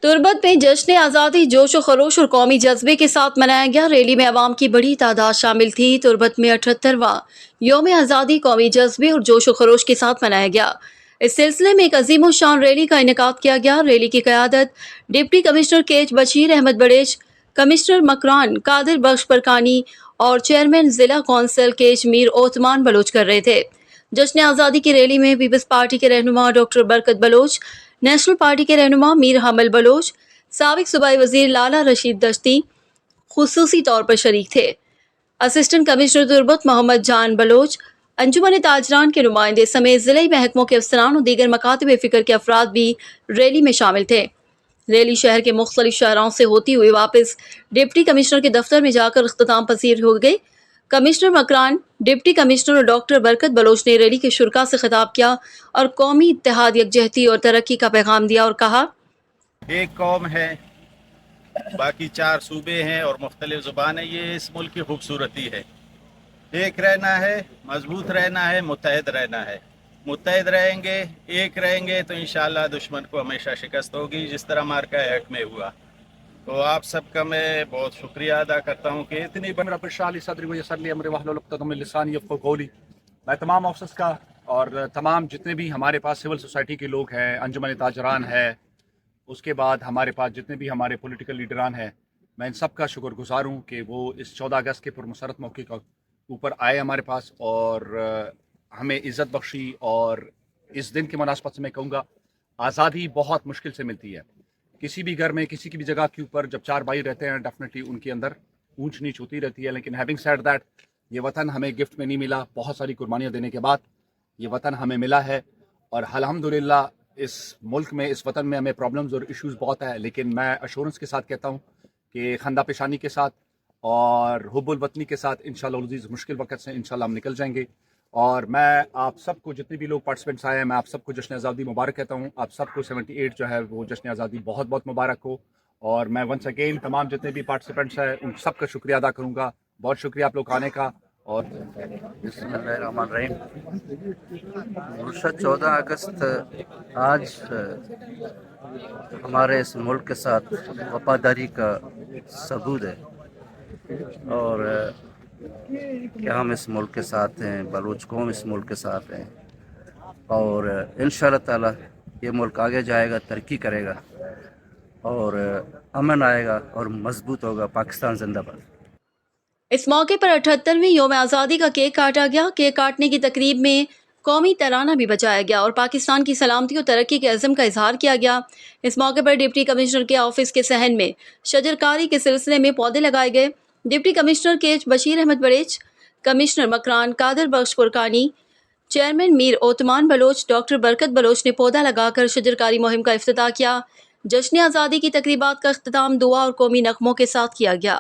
तुर्बत में जश्न आज़ादी जोश व खरोश और कौमी जज्बे के साथ मनाया गया। रैली में अवाम की बड़ी तादाद शामिल थी। तुर्बत में 78वां यौम आज़ादी कौमी जज्बे और जोश व खरोश के साथ मनाया गया। इस सिलसिले में एक अजीम शान रैली का इनेकाद किया गया। रैली की क़यादत डिप्टी कमिश्नर केच बशीर अहमद बड़ेच, कमिश्नर मकरान कादिर बख्श परकानी और चेयरमैन ज़िला कौंसिल केच मीर ओतमान बलोच कर रहे थे। जश्न आज़ादी की रैली में पीपल्स पार्टी के रहनुमा डॉक्टर बरकत बलोच, नेशनल पार्टी के रहनुमा मीर हमल बलोच, साबिक सूबाई वजीर लाला रशीद दश्ती खुसूसी तौर पर शरीक थे। असिस्टेंट कमिश्नर तुर्बत मोहम्मद जान बलोच, अंजुमन ताजरान के नुमाइंदे समेत ज़िले महकमों के अफसरान और दीगर मकातब फ़िक्र के अफराद भी रैली में शामिल थे। रैली शहर के मुख्तलिफ शहरों से होती हुई वापस डिप्टी कमिश्नर के दफ्तर में जाकर इख्तिताम पसीर हो गई। कमिश्नर मकरान, डिप्टी कमिश्नर और डॉक्टर बरकत बलोच ने रैली के शुरका से खिताब किया और कौमी इत्तेहाद, यकजहती और तरक्की का पैगाम दिया और कहा, एक कौम है, बाकी 4 सूबे हैं और मुख्तलिफ ज़ुबान है। ये इस मुल्क की खूबसूरती है। एक रहना है, मजबूत रहना है, मुत्तहद रहना है। मुत्तहद रहेंगे, एक रहेंगे तो इंशाअल्लाह दुश्मन को हमेशा शिकस्त होगी, जिस तरह मार्का हक में हुआ। तो आप सबका मैं बहुत शुक्रिया अदा करता हूँ कि इतनी मैं तमाम ऑफिसर्स का और तमाम जितने भी हमारे पास सिविल सोसाइटी के लोग हैं, अंजुमन ताजरान है, उसके बाद हमारे पास जितने भी हमारे पॉलिटिकल लीडरान हैं, मैं इन सब का शुक्रगुजार हूँ कि वो इस 14 अगस्त के पुरमसरत मौके का ऊपर आए हमारे पास और हमें इज़्ज़त बख्शी। और इस दिन की मुनासबत से मैं कहूँगा, आज़ादी बहुत मुश्किल से मिलती है। किसी भी घर में, किसी की भी जगह के ऊपर जब 4 भाई रहते हैं, डेफिनेटली उनके अंदर ऊंच नीच होती रहती है। लेकिन हैविंग सेड दैट, ये वतन हमें गिफ्ट में नहीं मिला। बहुत सारी कुर्बानियाँ देने के बाद ये वतन हमें मिला है और अल्हम्दुलिल्लाह इस मुल्क में, इस वतन में हमें प्रॉब्लम्स और इश्यूज़ बहुत है, लेकिन मैं अश्योरेंस के साथ कहता हूँ कि खंदा पेशानी के साथ और हुब्बुल वतनी के साथ इंशाअल्लाह अज़ीज़ मुश्किल वक्त से इंशाअल्लाह हम निकल जाएंगे। और मैं आप सबको, जितने भी लोग पार्टिसिपेंट्स आए हैं, मैं आप सबको जश्न आज़ादी मुबारक कहता हूँ। आप सबको 78 जो है वो जश्न आज़ादी बहुत बहुत मुबारक हो। और मैं वंस अगेन तमाम जितने भी पार्टिसिपेंट्स हैं उन सब का शुक्रिया अदा करूँगा। बहुत शुक्रिया आप लोग आने का। और बिस्मिल्लाहिर्रहमानिर्रहीम। मुर्शद 14 अगस्त आज हमारे इस मुल्क के साथ वफादारी का सबूत है और कि हम इस मुल्क के साथ हैं, बलूच कौम इस मुल्क के साथ हैं और इंशाअल्लाह ताला ये मुल्क आगे जाएगा, तरक्की करेगा और अमन आएगा और मजबूत होगा। पाकिस्तान जिंदाबाद। इस मौके पर 78वें यौम आज़ादी का केक काटा गया। केक काटने की तकरीब में कौमी तराना भी बजाया गया और पाकिस्तान की सलामती और तरक्की के अज़म का इजहार किया गया। इस मौके पर डिप्टी कमिश्नर के ऑफिस के सहन में शजरकारी के सिलसिले में पौधे लगाए गए। डिप्टी कमिश्नर केच बशीर अहमद बड़ेच, कमिश्नर मकरान कादिर बख्श पुरकानी, चेयरमैन मीर ओतमान बलोच, डॉक्टर बरकत बलोच ने पौधा लगाकर शजरकारी मुहिम का इफ्तिताह किया। जश्न आज़ादी की तकरीबात का इख्तिताम दुआ और कौमी नगमों के साथ किया गया।